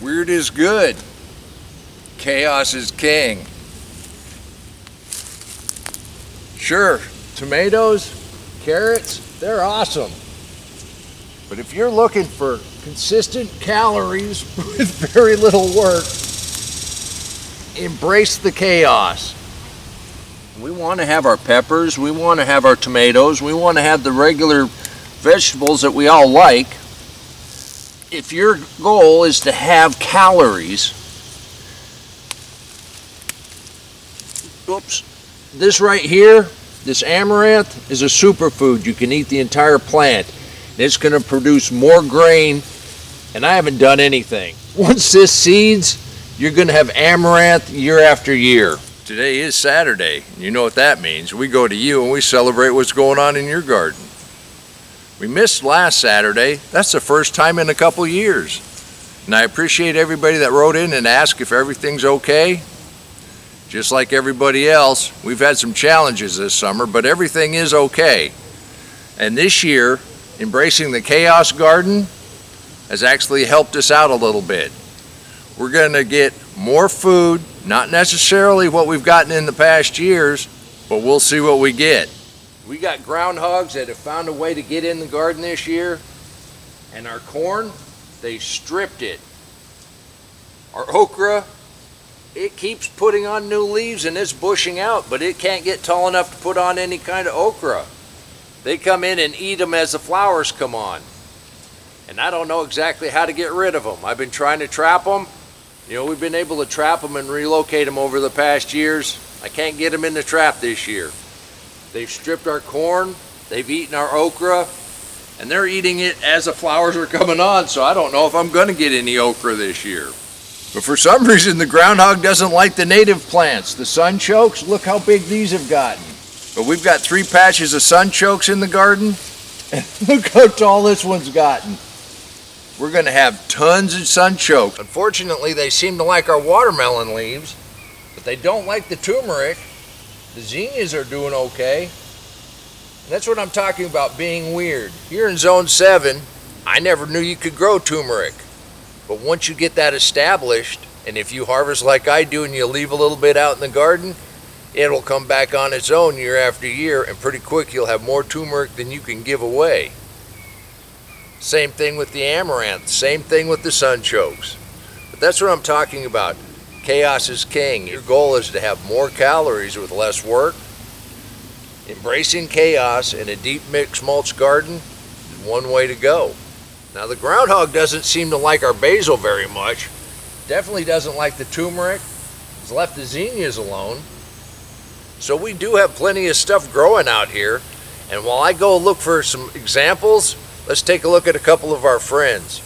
Weird is good. Chaos is king. Sure, tomatoes, carrots, they're awesome. But if you're looking for consistent calories with very little work, embrace the chaos. We want to have our peppers, we want to have our tomatoes, we want to have the regular vegetables that we all like. If your goal is to have calories, this right here, this amaranth, is a superfood. You can eat the entire plant. It's going to produce more grain, and I haven't done anything. Once this seeds, you're going to have amaranth year after year. Today is Saturday, and you know what that means. We go to you and we celebrate what's going on in your garden. We missed last Saturday. That's the first time in a couple years. And I appreciate everybody that wrote in and asked if everything's okay. Just like everybody else, we've had some challenges this summer, but everything is okay. And this year, embracing the chaos garden has actually helped us out a little bit. We're going to get more food, not necessarily what we've gotten in the past years, but we'll see what we get. We got groundhogs that have found a way to get in the garden this year, and our corn, they stripped it. Our okra, it keeps putting on new leaves and it's bushing out, but it can't get tall enough to put on any kind of okra. They come in and eat them as the flowers come on. And I don't know exactly how to get rid of them. I've been trying to trap them. You know, we've been able to trap them and relocate them over the past years. I can't get them in the trap this year. They've stripped our corn, they've eaten our okra, and they're eating it as the flowers are coming on, so I don't know if I'm going to get any okra this year. But for some reason, the groundhog doesn't like the native plants. The sun chokes, look how big these have gotten. But we've got 3 patches of sun chokes in the garden, and look how tall this one's gotten. We're going to have tons of sun chokes. Unfortunately, they seem to like our watermelon leaves, but they don't like the turmeric. The zinnias are doing okay. And that's what I'm talking about being weird. Here in Zone 7, I never knew you could grow turmeric. But once you get that established, and if you harvest like I do and you leave a little bit out in the garden, it'll come back on its own year after year, and pretty quick you'll have more turmeric than you can give away. Same thing with the amaranth, same thing with the sun chokes. But that's what I'm talking about. Chaos is king. Your goal is to have more calories with less work. Embracing chaos in a deep mix mulch garden is one way to go. Now the groundhog doesn't seem to like our basil very much. Definitely doesn't like the turmeric. He's left the zinnias alone. So we do have plenty of stuff growing out here. And while I go look for some examples, let's take a look at a couple of our friends.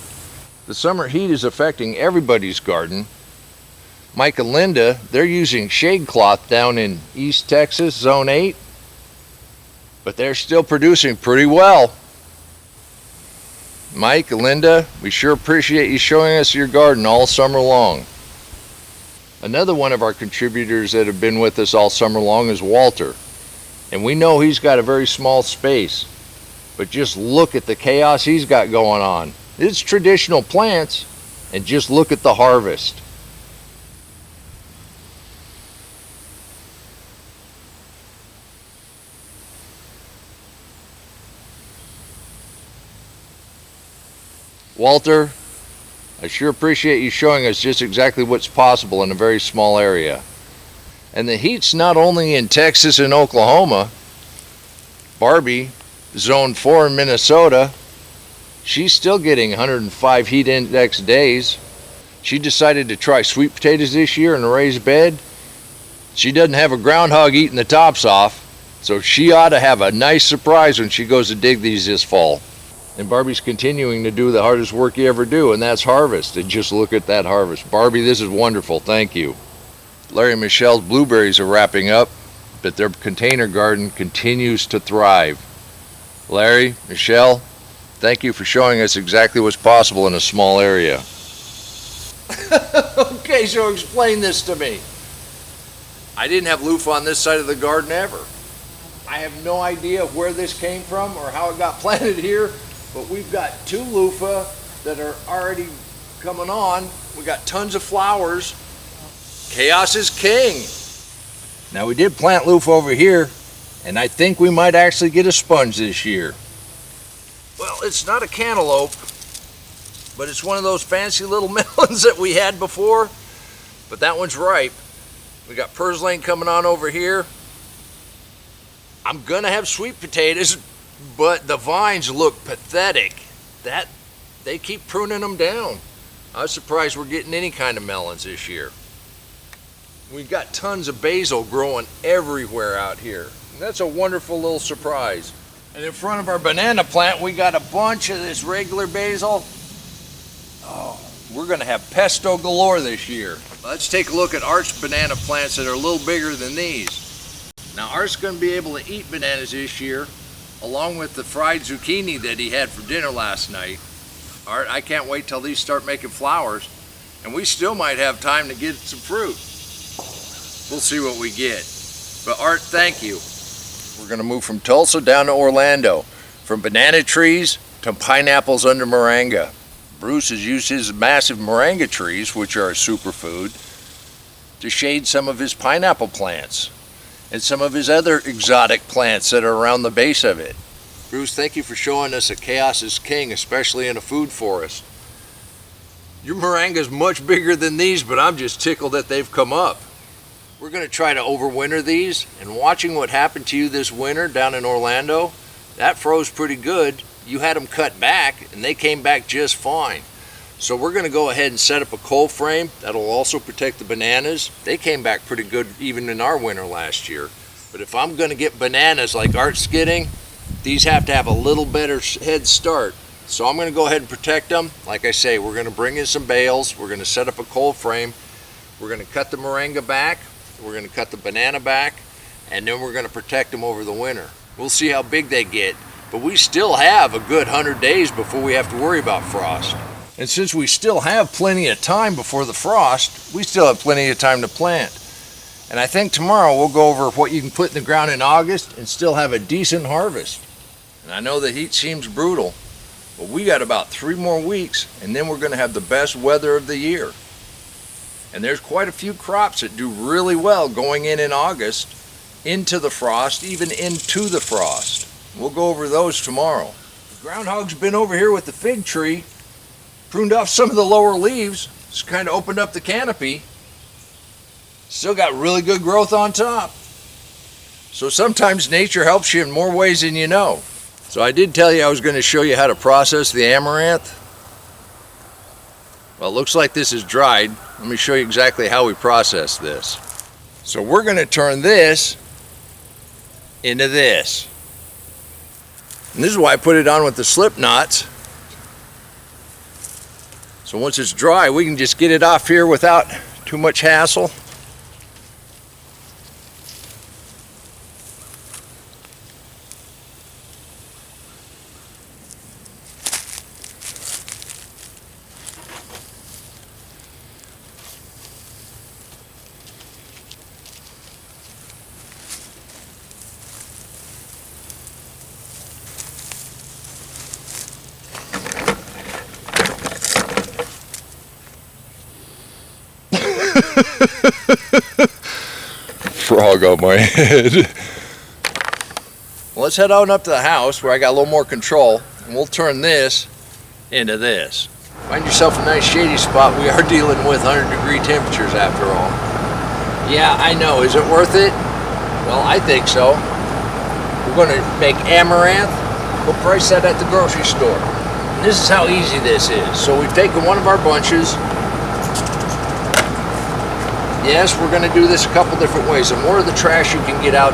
The summer heat is affecting everybody's garden. Mike and Linda, they're using shade cloth down in East Texas, Zone 8, but they're still producing pretty well. Mike and Linda, we sure appreciate you showing us your garden all summer long. Another one of our contributors that have been with us all summer long is Walter, and we know he's got a very small space, but just look at the chaos he's got going on. It's traditional plants, and just look at the harvest. Walter, I sure appreciate you showing us just exactly what's possible in a very small area. And the heat's not only in Texas and Oklahoma. Barbie, Zone 4 in Minnesota, she's still getting 105 heat index days. She decided to try sweet potatoes this year in a raised bed. She doesn't have a groundhog eating the tops off, so she ought to have a nice surprise when she goes to dig these this fall. And Barbie's continuing to do the hardest work you ever do, and that's harvest. And just look at that harvest. Barbie, this is wonderful. Thank you. Larry and Michelle's blueberries are wrapping up, but their container garden continues to thrive. Larry, Michelle, thank you for showing us exactly what's possible in a small area. Okay, so explain this to me. I didn't have loofah on this side of the garden ever. I have no idea where this came from or how it got planted here, but we've got 2 loofah that are already coming on. We got tons of flowers. Chaos is king. Now we did plant loaf over here, and I think we might actually get a sponge this year. Well, it's not a cantaloupe, but it's one of those fancy little melons that we had before, but that one's ripe. We got purslane coming on over here. I'm gonna have sweet potatoes, but the vines look pathetic. They keep pruning them down. I was surprised we're getting any kind of melons this year. We've got tons of basil growing everywhere out here. And that's a wonderful little surprise. And in front of our banana plant, we got a bunch of this regular basil. Oh, we're gonna have pesto galore this year. Let's take a look at Art's banana plants that are a little bigger than these. Now Art's gonna be able to eat bananas this year, along with the fried zucchini that he had for dinner last night. Art, I can't wait till these start making flowers, and we still might have time to get some fruit. We'll see what we get. But Art, thank you. We're gonna move from Tulsa down to Orlando, from banana trees to pineapples under moringa. Bruce has used his massive moringa trees, which are a superfood, to shade some of his pineapple plants and some of his other exotic plants that are around the base of it. Bruce, thank you for showing us that chaos is king, especially in a food forest. Your moringa is much bigger than these, but I'm just tickled that they've come up. We're gonna try to overwinter these, and watching what happened to you this winter down in Orlando, that froze pretty good. You had them cut back, and they came back just fine. So we're gonna go ahead and set up a cold frame that'll also protect the bananas. They came back pretty good even in our winter last year. But if I'm gonna get bananas like Art's getting, these have to have a little better head start. So I'm gonna go ahead and protect them. Like I say, we're gonna bring in some bales, we're gonna set up a cold frame, we're gonna cut the moringa back, we're gonna cut the banana back, and then we're gonna protect them over the winter. We'll see how big they get, but we still have a good 100 days before we have to worry about frost. And since we still have plenty of time before the frost, we still have plenty of time to plant. And I think tomorrow we'll go over what you can put in the ground in August and still have a decent harvest. And I know the heat seems brutal, but we got about 3 more weeks, and then we're gonna have the best weather of the year. And there's quite a few crops that do really well going in August, into the frost, even into the frost. We'll go over those tomorrow. The groundhog's been over here with the fig tree, pruned off some of the lower leaves, just kind of opened up the canopy. Still got really good growth on top. So sometimes nature helps you in more ways than you know. So I did tell you I was going to show you how to process the amaranth. Well, it looks like this is dried. Let me show you exactly how we process this. So we're going to turn this into this. And this is why I put it on with the slip knots. So once it's dry, we can just get it off here without too much hassle. Frog on my head. Well, let's head on up to the house where I got a little more control, and we'll turn this into this. Find yourself a nice shady spot. We are dealing with 100-degree temperatures after all. Yeah, I know. Is it worth it? Well, I think so. We're going to make amaranth. We'll price that at the grocery store. And this is how easy this is. So we've taken one of our bunches. Yes, we're going to do this a couple different ways. The more of the trash you can get out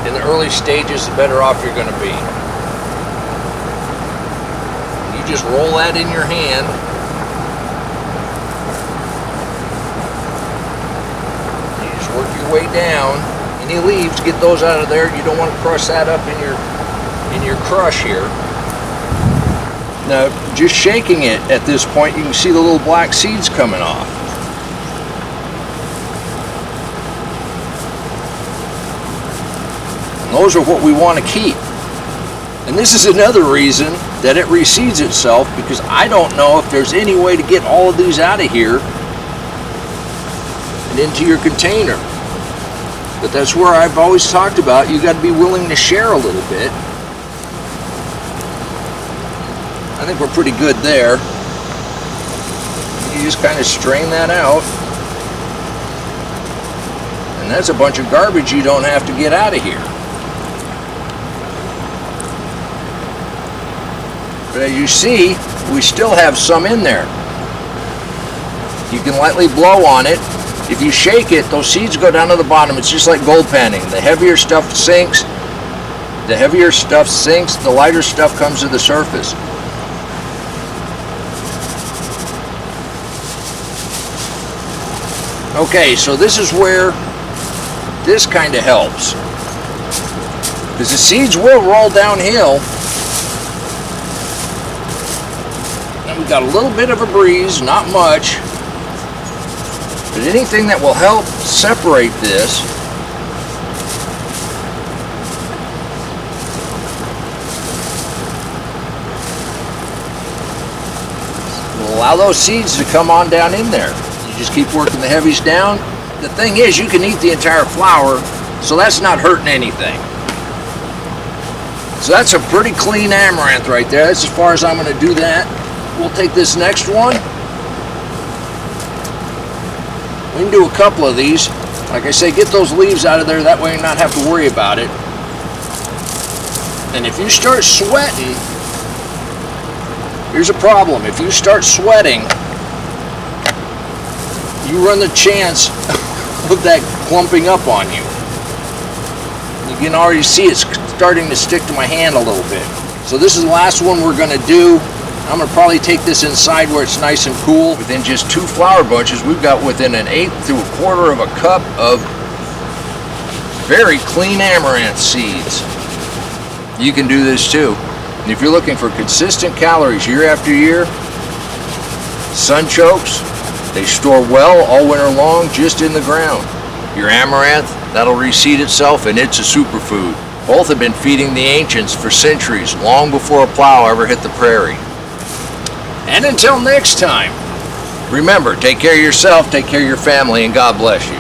in the early stages, the better off you're going to be. You just roll that in your hand. You just work your way down. Any leaves, get those out of there. You don't want to crush that up in your crush here. Now, just shaking it at this point, you can see the little black seeds coming off. Those are what we want to keep. And this is another reason that it reseeds itself, because I don't know if there's any way to get all of these out of here and into your container. But that's where I've always talked about, you got to be willing to share a little bit. I think we're pretty good there. You just kind of strain that out. And that's a bunch of garbage you don't have to get out of here. But as you see, we still have some in there. You can lightly blow on it. If you shake it, those seeds go down to the bottom. It's just like gold panning. The heavier stuff sinks. The heavier stuff sinks, the lighter stuff comes to the surface. Okay, so this is where this kind of helps. Because the seeds will roll downhill. And we've got a little bit of a breeze, not much. But anything that will help separate this will allow those seeds to come on down in there. You just keep working the heavies down. The thing is, you can eat the entire flower, so that's not hurting anything. So that's a pretty clean amaranth right there. That's as far as I'm going to do that. We'll take this next one. We can do a couple of these. Like I say, get those leaves out of there, that way you not have to worry about it. And if you start sweating, here's a problem. If you start sweating, you run the chance of that clumping up on you. You can already see it's starting to stick to my hand a little bit. So this is the last one we're going to do. I'm going to probably take this inside where it's nice and cool. Within just 2 flower bunches, we've got within an 1/8 to 1/4 of a cup of very clean amaranth seeds. You can do this too. And if you're looking for consistent calories year after year, Sun Chokes, they store well all winter long just in the ground. Your amaranth, that'll reseed itself, and it's a superfood. Both have been feeding the ancients for centuries, long before a plow ever hit the prairie. And until next time, remember, take care of yourself, take care of your family, and God bless you.